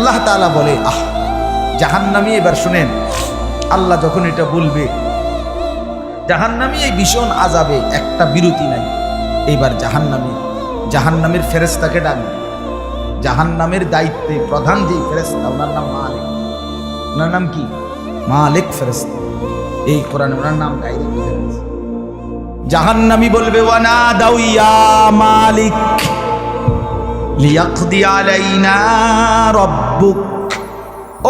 আল্লাহ তাআলা বলে, জাহান্নামী, এবার শুনেন, আল্লাহ যখন এটা বলবে জাহান্নামী এই ভীষণ আযাবে একটা বিরতি নাই, এইবার জাহান্নামের ফেরেশতাকে ডাকবে। জাহান্নামের দায়িত্বে প্রধান যে ফেরেশতা, ওনার নাম মালিক। ওনার নাম কি? মালিক ফেরেশতা। এই কোরআনে ওনার নাম ডাইরেক্ট লেখা আছে। জাহান্নামী বলবে, ওয়ানা দাউ ইয়া মালিক লিয়াকদি আলাইনা রাব্বুক।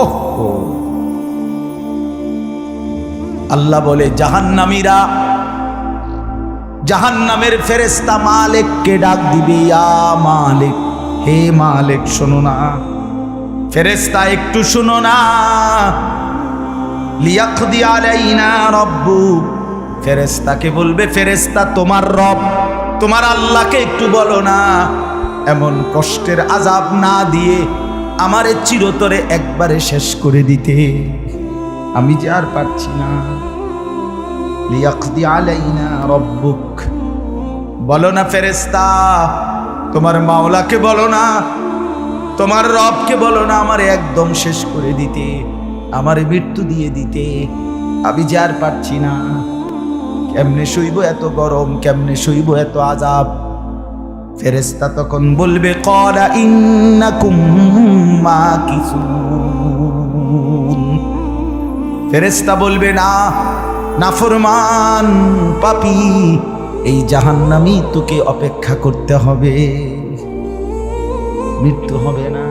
ওহো, আল্লাহ বলে জাহান্নামীরা জাহান্নামের ফেরেশতা মালিককে ডাক দিবে, ইয়া মালিক, হে মালিক শোনো না, ফেরেশতা একটু শোনো না। লিয়াকদি আলাইনা রাব্বুক, ফেরেশতাকে বলবে, ফেরেশতা তোমার রব, তোমার আল্লাহকে একটু বলো না এমন কষ্টের আযাব না দিয়ে আমারে চিরতরে একবারে শেষ করে দিতে, আমি যে আর পারছি না। লিয়াকদি আলাইনা রাব্বুক, বলো না ফেরেশতা, তোমার মাওলাকে বলো না, তোমার রবকে বলো না আমারে একদম শেষ করে দিতে, আমারে মৃত্যু দিয়ে দিতে, আমি যে আর পারছি না। কেমনে সইব এত গরম, কেমনে সইব এত আযাব? ফেরেশতা তখন বলবে, ক্বালা ইন্নাকুম মাকিসুন। ফেরেশতা বলবে, না নাফরমান পাপী, এই জাহান্নামী তোকে অপেক্ষা করতে হবে, মৃত্যু হবে না।